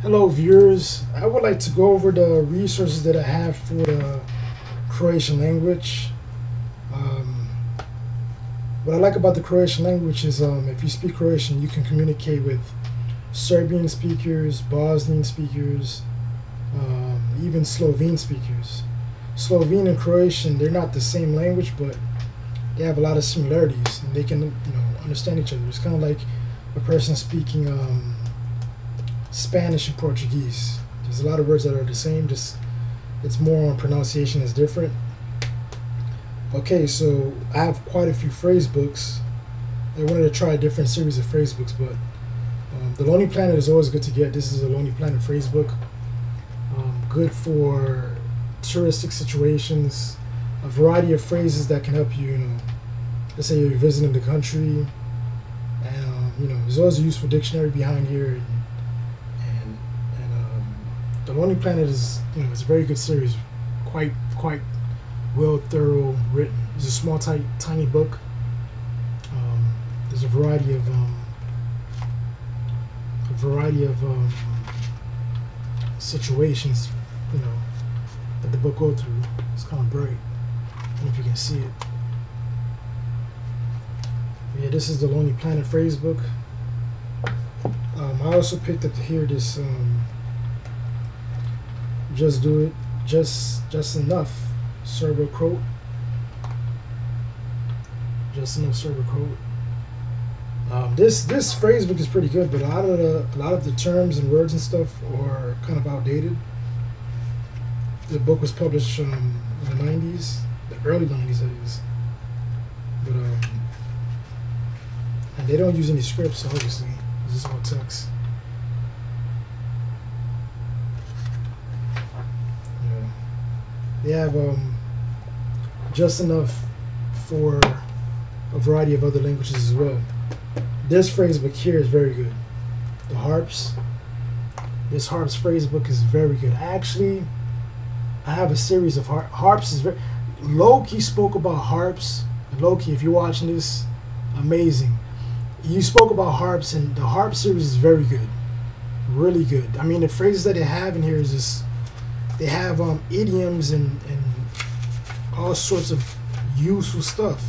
Hello viewers, I would like to go over the resources that I have for the Croatian language. Um, what I like about the Croatian language is if you speak Croatian, you can communicate with Serbian speakers, Bosnian speakers, even Slovene speakers. Slovene and Croatian, they're not the same language, but they have a lot of similarities and they can understand each other. It's kind of like a person speaking Spanish and Portuguese. There's a lot of words that are the same, just it's more on pronunciation is different. Okay, so I have quite a few phrase books. I wanted to try a different series of phrase books, but the Lonely Planet is always good to get. This is a Lonely Planet phrase book. Good for touristic situations, a variety of phrases that can help you, let's say you're visiting the country, and there's always a useful dictionary behind here. The Lonely Planet is, it's a very good series, quite well, thorough written. It's a small, tiny book. There's a variety of situations, that the book goes through. It's kind of bright. I don't know if you can see it. But yeah, this is the Lonely Planet phrase book. I also picked up here this. Just do it, just enough Serbo-Croat. Just enough Serbo-Croat. This phrase book is pretty good, but a lot of the terms and words and stuff are kind of outdated. The book was published in the 90s, the early 90s that is. But and they don't use any scripts, obviously. This is all text. They have just enough for a variety of other languages as well. This phrase book here is very good. The Harps. This Harps phrase book is very good. Actually, I have a series of Harps. Is very Loki spoke about Harps. Loki, if you're watching this, amazing. You spoke about Harps, and the Harp series is very good, really good. I mean, the phrases that they have in here is just. They have idioms and all sorts of useful stuff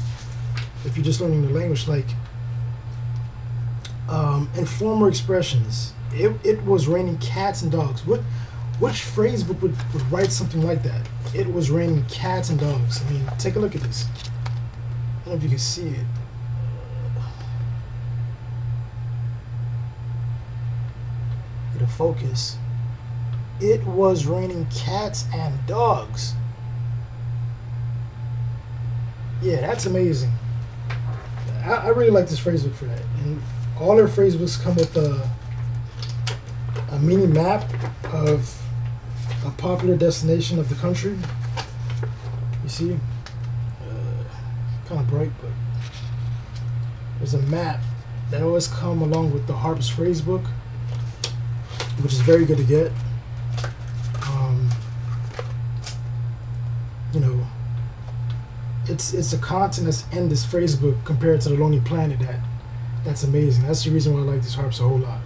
if you're just learning the language, like informal expressions. It was raining cats and dogs. Which phrase book would write something like that? It was raining cats and dogs. I mean, take a look at this. I don't know if you can see it. Get a focus. It was raining cats and dogs. Yeah, that's amazing. I really like this phrase book for that. And all their phrase books come with a mini map of a popular destination of the country. You see? Kind of bright, but there's a map that always come along with the Harps phrase book, which is very good to get. It's a content that's in this phrase book compared to the Lonely Planet that's amazing. That's the reason why I like these Harps a whole lot.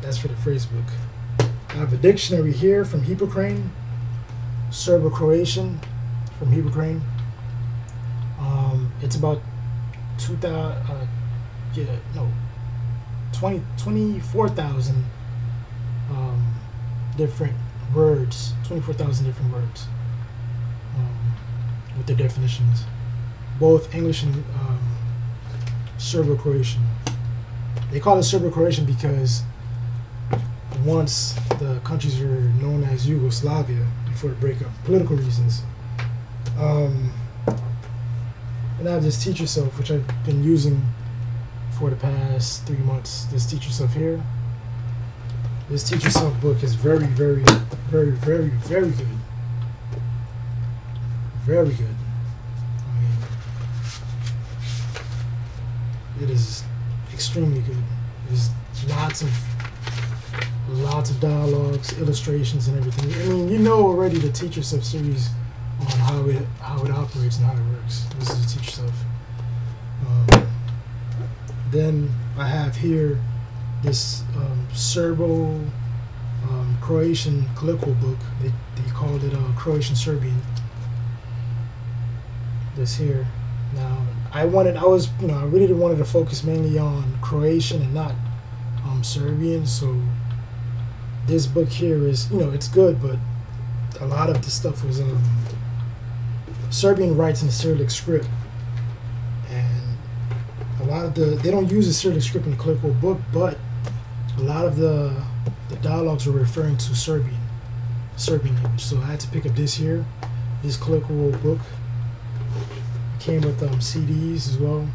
That's for the phrase book. I have a dictionary here from Hippocrane, Serbo-Croatian from Hippocrane. It's about 24,000 different words, 24,000 different words. With their definitions, both English and Serbo-Croatian. They call it Serbo-Croatian because once the countries were known as Yugoslavia before the breakup, political reasons. And I have this Teach Yourself, which I've been using for the past 3 months. This Teach Yourself here. This Teach Yourself book is very, very, very, very, very good. Very good. I mean, it is extremely good. There's lots of dialogues, illustrations, and everything. I mean, you know already the Teach Yourself series on how it operates and how it works. This is the Teach Yourself. Then I have here this Serbo-Croatian colloquial book. They called it Croatian Serbian. This here. Now I really wanted to focus mainly on Croatian and not Serbian. So this book here is, it's good, but a lot of the stuff was Serbian writes in the Cyrillic script, and a lot of they don't use the Cyrillic script in the colloquial book, but a lot of the dialogues were referring to Serbian language. So I had to pick up this colloquial book. It came with CDs as well.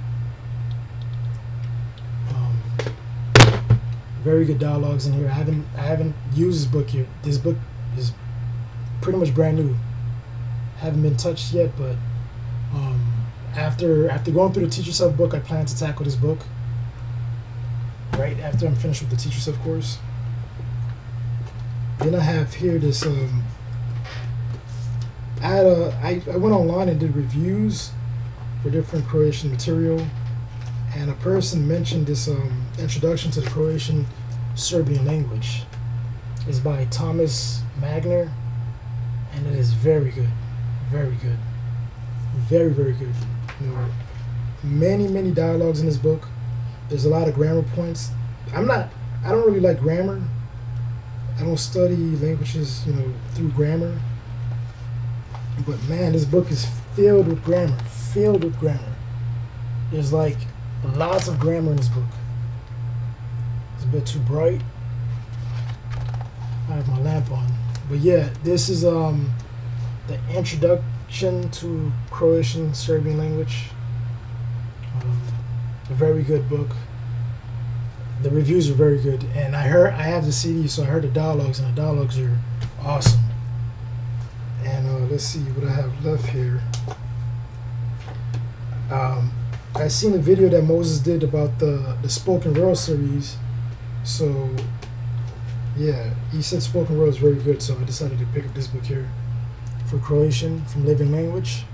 Very good dialogues in here. I haven't used this book yet. This book is pretty much brand new. Haven't been touched yet, but after going through the Teach Yourself book, I plan to tackle this book right after I'm finished with the Teach Yourself course. Then I have here this. I went online and did reviews for different Croatian material, and a person mentioned this introduction to the Croatian Serbian language. It's by Thomas Magner, and it is very good, very good, very, very good. Many dialogues in this book. There's a lot of grammar points. I don't really like grammar. I don't study languages, through grammar. But man, this book is filled with grammar. Filled with grammar. There's like lots of grammar in this book. It's a bit too bright. I have my lamp on. But yeah, this is the introduction to Croatian Serbian language. A very good book. The reviews are very good, and I have the CD, so I heard the dialogues, and the dialogues are awesome. And let's see what I have left here. I seen a video that Moses did about the spoken word series, so yeah, he said spoken word is very good, so I decided to pick up this book here for Croatian from Living Language.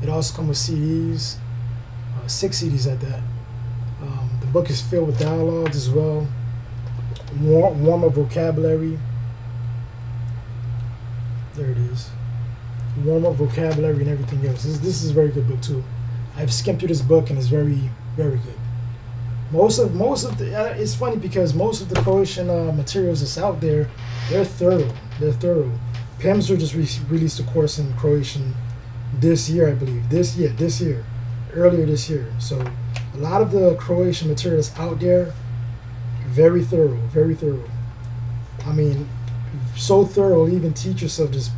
It also comes with CDs, 6 CDs at that. The book is filled with dialogues as well, warmer vocabulary. There it is. Warm-up vocabulary and everything else. This is a very good book too. I've skimmed through this book and it's very, very good. Most of the it's funny because most of the Croatian materials that's out there, they're thorough. They're thorough. Pemsor just released a course in Croatian this year, I believe. Earlier this year. So a lot of the Croatian materials out there, very thorough, very thorough. I mean, so thorough, even Teach Yourself just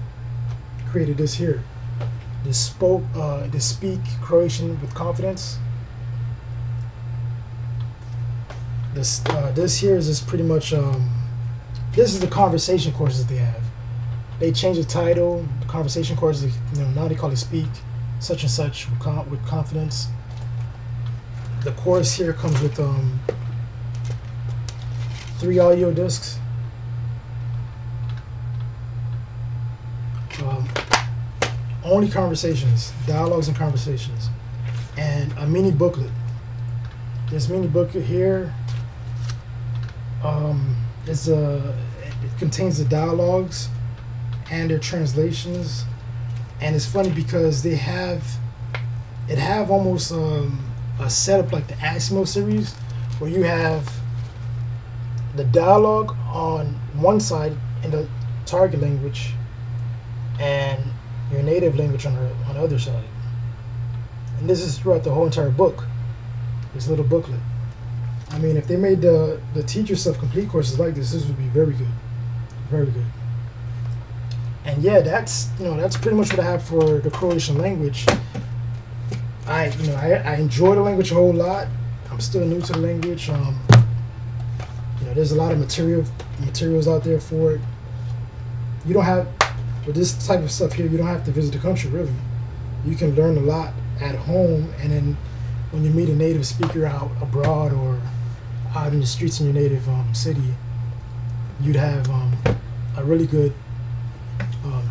created this here. This speak Croatian with confidence. This here is just pretty much this is the conversation courses they have. They changed the title. The conversation courses, now they call it Speak such and such with confidence. The course here comes with 3 audio discs. Only conversations, dialogues and conversations, and a mini booklet. This mini booklet here it contains the dialogues and their translations, and it's funny because it have almost a setup like the Assimil series, where you have the dialogue on one side in the target language and your native language on the other side. And this is throughout the whole entire book, this little booklet. I mean, if they made the Teach Yourself complete courses like this would be very good, very good. And yeah, that's pretty much what I have for the Croatian language. I enjoy the language a whole lot. I'm still new to the language. There's a lot of materials out there for it. You don't have, with this type of stuff here, you don't have to visit the country really. You can learn a lot at home, and then when you meet a native speaker out abroad or out in the streets in your native city, you'd have a really good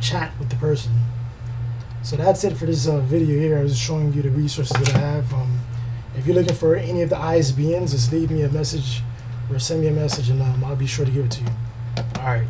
chat with the person. So that's it for this video here. I was just showing you the resources that I have. If you're looking for any of the ISBNs, just leave me a message or send me a message, and I'll be sure to give it to you. All right.